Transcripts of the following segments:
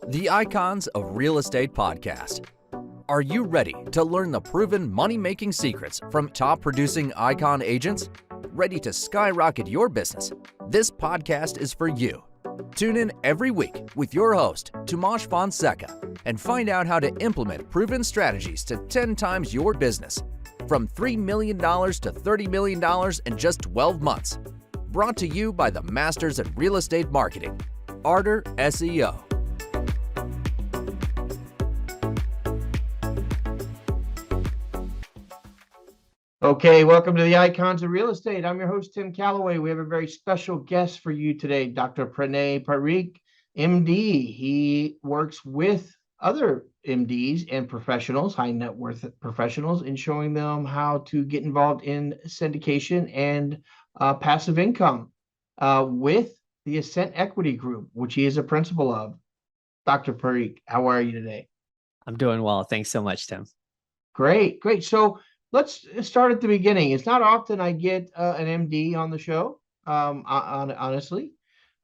The Icons of Real Estate Podcast. Are you ready to learn the proven money-making secrets from top-producing icon agents? Ready to skyrocket your business? This podcast is for you. Tune in every week with your host, Tomasz Fonseca, and find out how to implement proven strategies to 10 times your business. From $3 million to $30 million in just 12 months. Brought to you by the Masters at Real Estate Marketing, Ardor SEO. Okay, welcome to the Icons of Real Estate. I'm your host, Tim Calloway. We have a very special guest for you today, Dr. Pranay Parikh, MD. He works with other MDs and professionals, high net worth professionals, in showing them how to get involved in syndication and passive income with the Ascent Equity Group, which he is a principal of. Dr. Parikh, how are you today? I'm doing well. Thanks so much, Tim. Great. So let's start at the beginning. It's not often I get an MD on the show, honestly.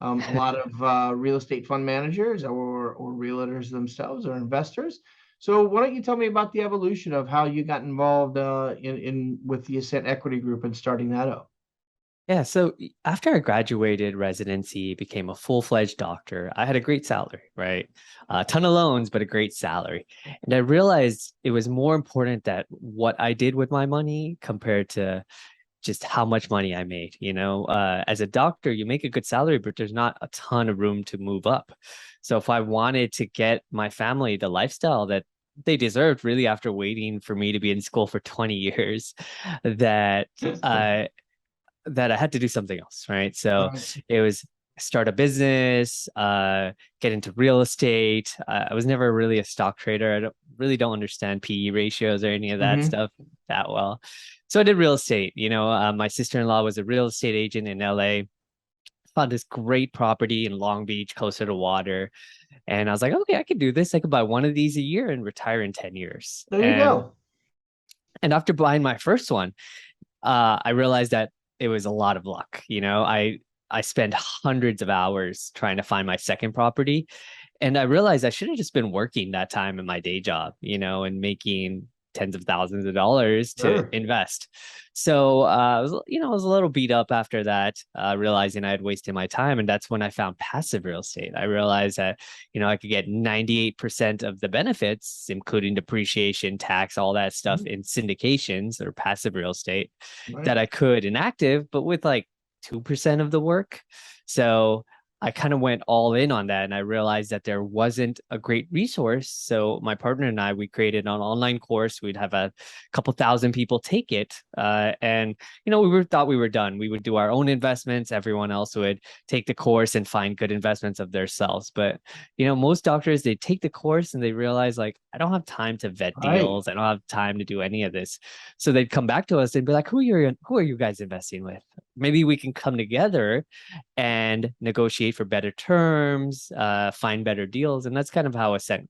A lot of real estate fund managers or realtors themselves or investors. So why don't you tell me about the evolution of how you got involved with the Ascent Equity Group and starting that up? Yeah, so after I graduated residency, became a full-fledged doctor, I had a great salary, right? A ton of loans, but a great salary. And I realized it was more important that what I did with my money compared to just how much money I made. As a doctor, you make a good salary, but there's not a ton of room to move up. So if I wanted to get my family the lifestyle that they deserved, really, after waiting for me to be in school for 20 years, that I had to do something else, right? So It was start a business, get into real estate. I was never really a stock trader. I don't understand PE ratios or any of that stuff that well. So I did real estate. My sister-in-law was a real estate agent in LA. Found this great property in Long Beach, closer to water. And I was like, okay, I could do this. I could buy one of these a year and retire in 10 years. There you go. And after buying my first one, I realized that it was a lot of luck. I spent hundreds of hours trying to find my second property. And I realized I should have just been working that time in my day job, and making tens of thousands of dollars to invest. So I was a little beat up after that, realizing I had wasted my time. And that's when I found passive real estate. I realized that, I could get 98% of the benefits, including depreciation, tax, all that stuff in syndications or passive real estate that I could in active, but with like 2% of the work. So I kind of went all in on that, and I realized that there wasn't a great resource. So my partner and I, we created an online course. We'd have a couple thousand people take it. And we thought we were done. We would do our own investments. Everyone else would take the course and find good investments of themselves. But, most doctors, they take the course and they realize, like, I don't have time to vet deals. I don't have time to do any of this. So they'd come back to us and be like, who are you guys investing with? Maybe we can come together and negotiate for better terms, find better deals. And that's kind of how Ascent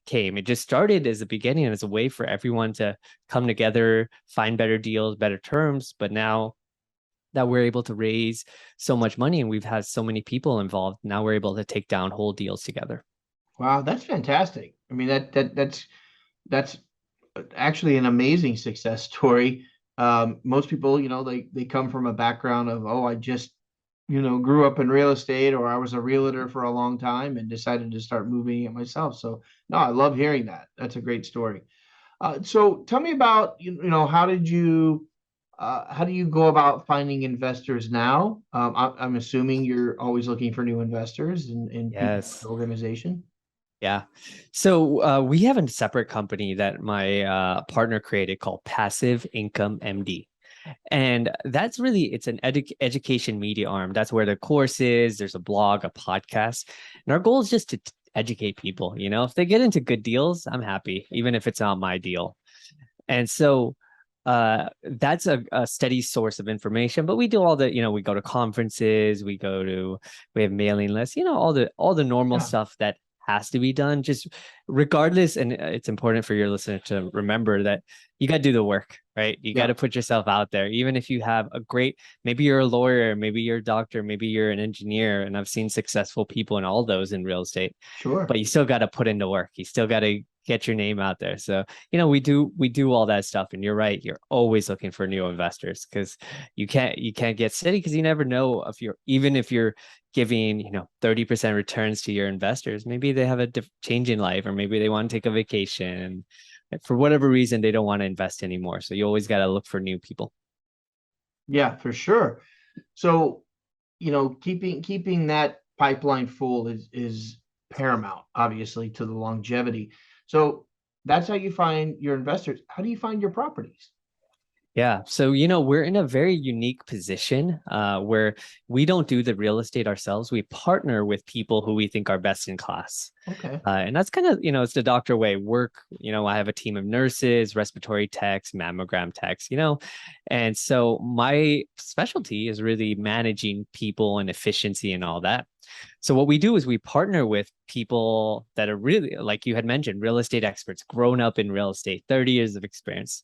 came. It just started as a beginning as a way for everyone to come together, find better deals, better terms. But now that we're able to raise so much money and we've had so many people involved, now we're able to take down whole deals together. Wow, that's fantastic. I mean, that's actually an amazing success story. Most people, they come from a background of, I just, grew up in real estate, or I was a realtor for a long time and decided to start moving it myself. So no, I love hearing that. That's a great story. So tell me about, how do you go about finding investors now? I'm assuming you're always looking for new investors in Yes. the organization. Yeah. So we have a separate company that my partner created called Passive Income MD. And that's really, it's an education media arm. That's where the course is. There's a blog, a podcast. And our goal is just to educate people. If they get into good deals, I'm happy, even if it's not my deal. And so that's a steady source of information. But we do all the, we go to conferences, we have mailing lists, all the normal stuff that has to be done, just regardless. And it's important for your listener to remember that you got to do the work, right? You got to put yourself out there. Even if you have a great, maybe you're a lawyer, maybe you're a doctor, maybe you're an engineer. And I've seen successful people in all those in real estate, Sure. but you still got to put in the work. You still got to get your name out there. So, we do all that stuff. And you're right. You're always looking for new investors, because you can't get steady, because you never know even if you're giving, 30% returns to your investors, maybe they have a change in life, or maybe they want to take a vacation. And for whatever reason, they don't want to invest anymore. So you always got to look for new people. Yeah, for sure. So, keeping that pipeline full is paramount, obviously, to the longevity. So that's how you find your investors. How do you find your properties? Yeah. So, we're in a very unique position where we don't do the real estate ourselves. We partner with people who we think are best in class. Okay. And that's kind of, it's the doctor way. I have a team of nurses, respiratory techs, mammogram techs, and so my specialty is really managing people and efficiency and all that. So what we do is we partner with people that are really, like you had mentioned, real estate experts, grown up in real estate, 30 years of experience.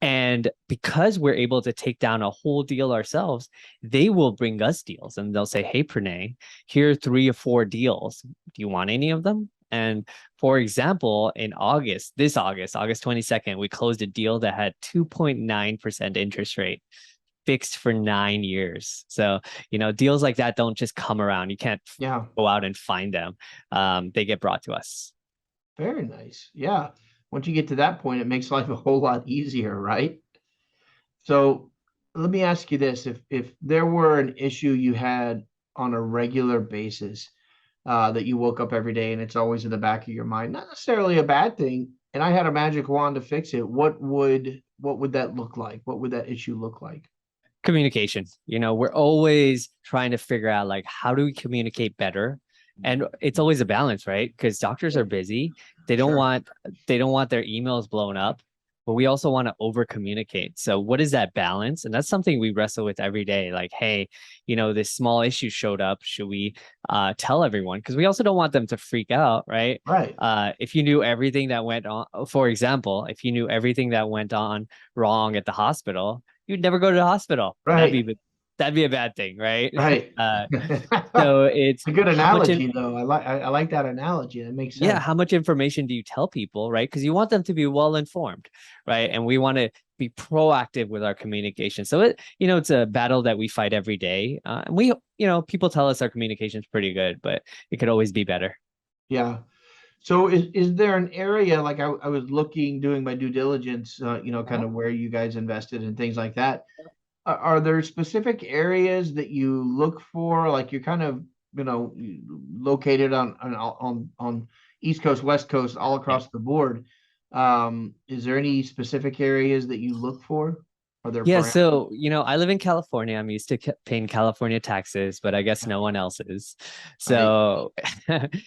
And because we're able to take down a whole deal ourselves, they will bring us deals and they'll say, hey, Pranay, here are 3 or 4 deals. Do you want any of them? And for example, in August 22nd, we closed a deal that had 2.9% interest rate, fixed for 9 years. So, deals like that don't just come around. You can't go out and find them. They get brought to us. Very nice. Yeah. Once you get to that point, it makes life a whole lot easier, right? So let me ask you this. If there were an issue you had on a regular basis, that you woke up every day and it's always in the back of your mind, not necessarily a bad thing, and I had a magic wand to fix it, what would that look like? What would that issue look like? Communication. We're always trying to figure out, like, how do we communicate better? And it's always a balance, right? Because doctors are busy. They don't want their emails blown up, but we also want to over communicate. So what is that balance? And that's something we wrestle with every day. Like, hey, this small issue showed up. Should we tell everyone? Because we also don't want them to freak out, right? Right. If you knew everything that went on, for example, if you knew everything that went on wrong at the hospital, you'd never go to the hospital. Right. That'd be a bad thing, right? Right. So it's a good analogy, though. I like that analogy. That makes sense. Yeah, how much information do you tell people, right? Because you want them to be well informed, right? And we want to be proactive with our communication. So it's a battle that we fight every day. And we, people tell us our communication is pretty good, but it could always be better. Yeah. So is there an area, like I was doing my due diligence, kind of where you guys invested and things like that. Are there specific areas that you look for? Like you're kind of, located on East Coast, West Coast, all across the board. Is there any specific areas that you look for? Are there Yeah, parameters? so I live in California. I'm used to paying California taxes, but I guess no one else is. So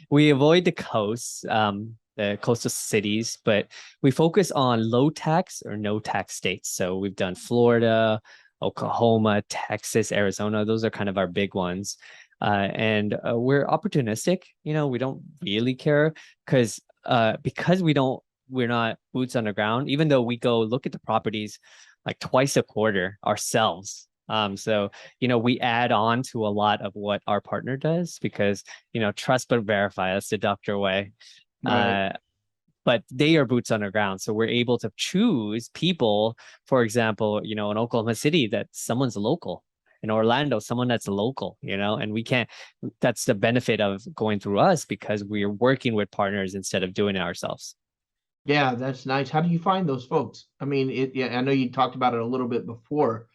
we avoid the coasts, the coastal cities, but we focus on low tax or no tax states. So we've done Florida, Oklahoma, Texas, Arizona. Those are kind of our big ones. And we're opportunistic. We don't really care because we're not boots on the ground, even though we go look at the properties like twice a quarter ourselves. So, we add on to a lot of what our partner does because, trust but verify. That's the doctor way. Right. But they are boots on the ground. So we're able to choose people, for example, in Oklahoma City, that someone's local. In Orlando, someone that's local, and that's the benefit of going through us because we're working with partners instead of doing it ourselves. Yeah, that's nice. How do you find those folks? I mean, I know you talked about it a little bit before.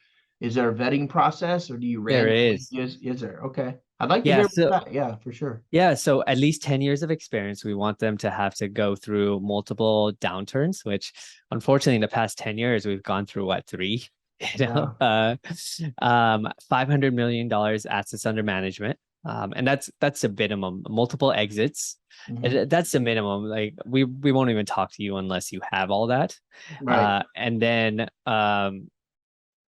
Is there a vetting process or do you There randomly? is. Is there? Okay. I'd like to Yeah. hear So, about that. Yeah, for sure. yeah. So at least 10 years of experience. We want them to have to go through multiple downturns, which unfortunately in the past 10 years, we've gone through 3, $500 million assets under management. And that's the minimum, multiple exits. Mhm. That's the minimum. Like we won't even talk to you unless you have all that. Right. And then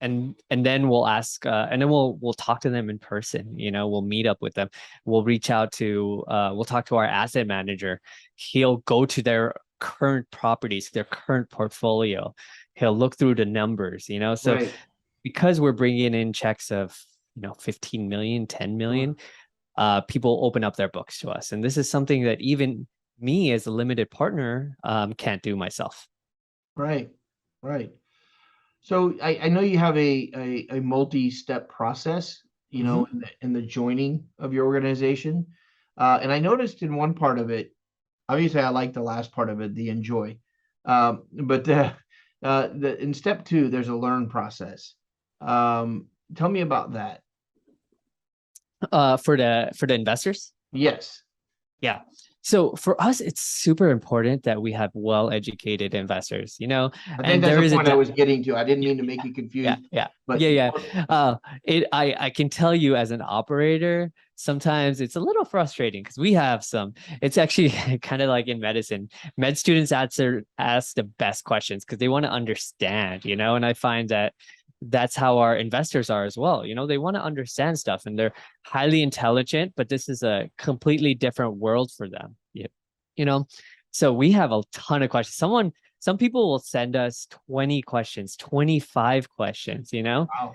and then we'll ask, and then we'll talk to them in person. We'll meet up with them. We'll reach out to, we'll talk to our asset manager. He'll go to their current properties, their current portfolio. He'll look through the numbers. So Right. because we're bringing in checks of 15 million, 10 million, people open up their books to us, and this is something that even me as a limited partner can't do myself. Right. Right. So I know you have a multi-step process, in the joining of your organization. And I noticed in one part of it, obviously I like the last part of it, the enjoy. But in step two, there's a learn process. Tell me about that. For the investors. Yes. Yeah. So for us, it's super important that we have well-educated investors, I think and that's there the is point I was getting to. I didn't mean to make you yeah, confused, yeah, but yeah. I can tell you as an operator, sometimes it's a little frustrating because we have it's actually kind of like in medicine. Med students ask the best questions because they want to understand, and I find that that's how our investors are as well. They want to understand stuff, and they're highly intelligent, but this is a completely different world for them. Yeah. So we have a ton of questions. Some people will send us 20 questions, 25 questions, wow.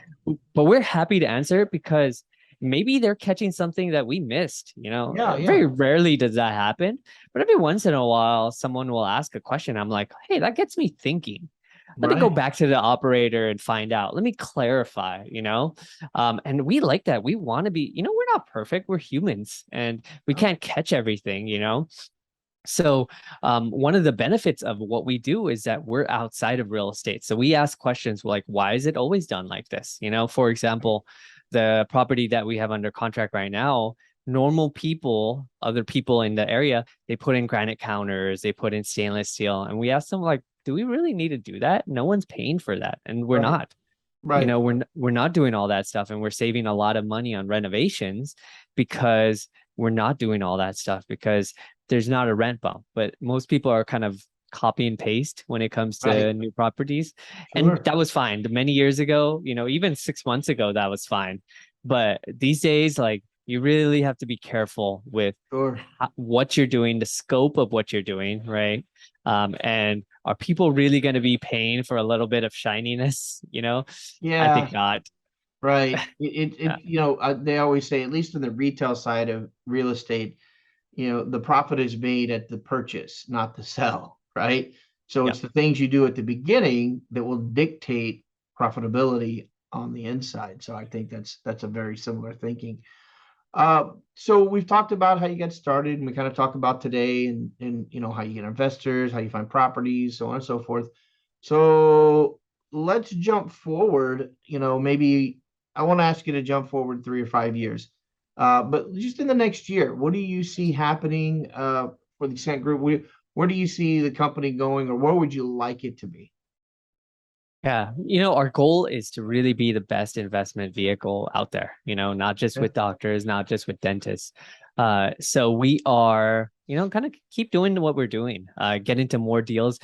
but we're happy to answer it because maybe they're catching something that we missed. Yeah, Very rarely does that happen, but every once in a while, someone will ask a question. I'm like, hey, that gets me thinking. Let me go right. back to the operator and find out. Let me clarify, and we like that. We want to be, we're not perfect. We're humans and we can't catch everything, So one of the benefits of what we do is that we're outside of real estate. So we ask questions like, why is it always done like this? For example, the property that we have under contract right now, normal people, other people in the area, they put in granite counters, they put in stainless steel. And we ask them like, do we really need to do that? No one's paying for that. And we're Right. not. Right. We're not doing all that stuff, and we're saving a lot of money on renovations because we're not doing all that stuff because there's not a rent bump. But most people are kind of copy and paste when it comes to Right. new properties. And Sure. that was fine. Many years ago, even 6 months ago, that was fine. But these days, like, you really have to be careful with Sure. what you're doing, the scope of what you're doing, right? And are people really going to be paying for a little bit of shininess? I Yeah. think not. Right. Yeah. They always say, at least in the retail side of real estate, the profit is made at the purchase, not the sell, right? So Yeah. it's the things you do at the beginning that will dictate profitability on the inside. So I think that's a very similar thinking. So we've talked about how you get started, and we kind of talk about today, and how you get investors, how you find properties, so on and so forth. So let's jump forward. Maybe I want to ask you to jump forward 3 or 5 years. But just in the next year, what do you see happening for the Ascent Group? Where do you see the company going, or where would you like it to be? Yeah, our goal is to really be the best investment vehicle out there, not just Yeah. with doctors, not just with dentists. So we are, kind of keep doing what we're doing, get into more deals.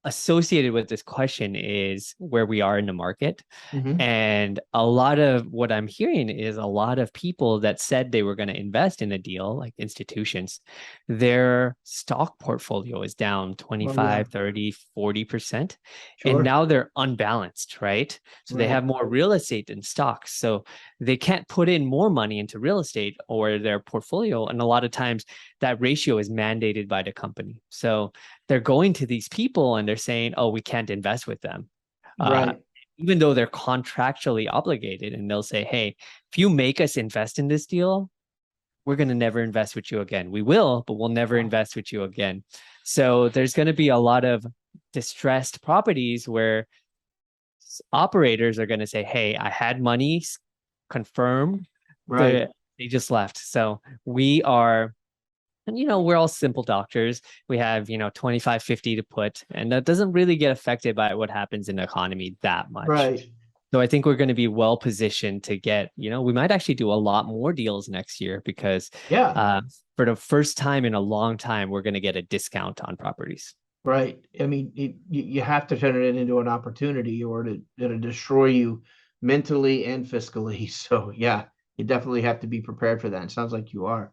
Associated with this question is where we are in the market. Mm-hmm. And a lot of what I'm hearing is a lot of people that said they were going to invest in a deal, like institutions, their stock portfolio is down Oh, yeah. 25, 30, 40%. And Sure. now they're unbalanced, right? So they Right. have more real estate than stocks. So they can't put in more money into real estate or their portfolio. And a lot of times that ratio is mandated by the company. So they're going to these people and they're saying, oh, we can't invest with them. Right. Even though they're contractually obligated, and they'll say, hey, if you make us invest in this deal, we're going to never invest with you again. We will, but we'll never invest with you again. So there's going to be a lot of distressed properties where operators are going to say, hey, I had money confirmed, Right. they just left. So we are, and we're all simple doctors. We have 25, 50 to put, and that doesn't really get affected by what happens in the economy that much. Right. So I think we're going to be well positioned to get, we might actually do a lot more deals next year because Yeah. for the first time in a long time, we're going to get a discount on properties. Right. I mean, you have to turn it into an opportunity, or it'll destroy you mentally and fiscally. So yeah, you definitely have to be prepared for that. It sounds like you are.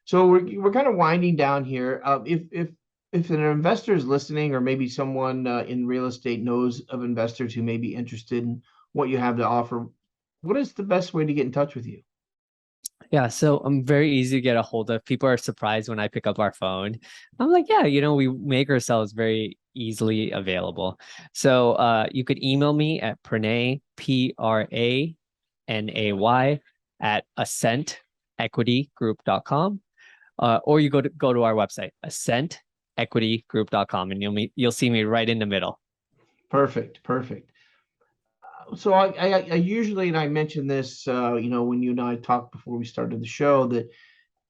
So we're kind of winding down here. If an investor is listening, or maybe someone in real estate knows of investors who may be interested in what you have to offer, what is the best way to get in touch with you? Yeah, so I'm very easy to get a hold of. People are surprised when I pick up our phone. I'm like, yeah, we make ourselves very easily available. So you could email me at Pranay, Pranay, at ascentequitygroup.com. Or you go to our website, ascentequitygroup.com, and you'll see me right in the middle. Perfect. Perfect. So I usually, and I mentioned this, when you and I talked before we started the show, that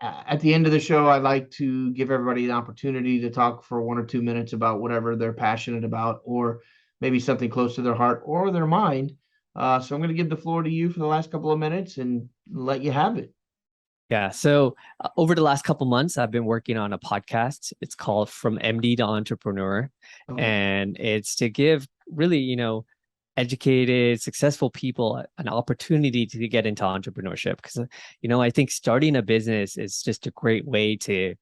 at the end of the show, I like to give everybody an opportunity to talk for 1 or 2 minutes about whatever they're passionate about, or maybe something close to their heart or their mind. So I'm going to give the floor to you for the last couple of minutes and let you have it. Yeah. So over the last couple months, I've been working on a podcast. It's called From MD to Entrepreneur. Oh, And it's to give really, educated, successful people an opportunity to get into entrepreneurship. Because, I think starting a business is just a great way to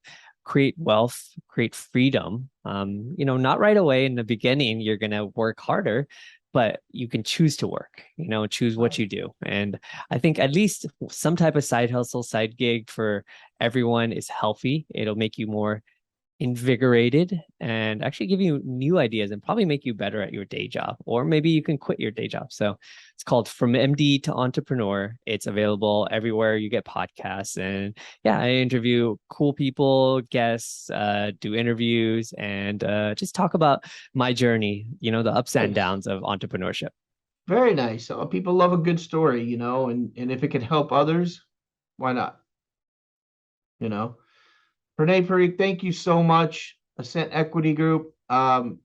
create wealth, create freedom. Not right away in the beginning, you're going to work harder, but you can choose to work, choose what you do. And I think at least some type of side hustle, side gig for everyone is healthy. It'll make you more invigorated and actually give you new ideas and probably make you better at your day job, or maybe you can quit your day job. So it's called From MD to Entrepreneur. It's available everywhere you get podcasts. And yeah, I interview cool people, guests, do interviews, and just talk about my journey, the ups and nice. downs of entrepreneurship. Very nice. People love a good story, and if it can help others, why not? You know. Pranay Parikh, thank you so much. Ascent Equity Group. If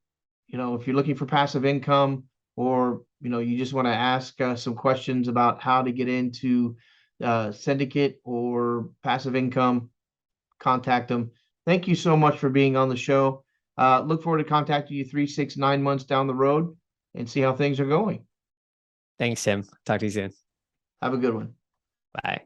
you're looking for passive income, or you just want to ask some questions about how to get into syndicate or passive income, contact them. Thank you so much for being on the show. Look forward to contacting you 3, 6, 9 months down the road and see how things are going. Thanks, Tim. Talk to you soon. Have a good one. Bye.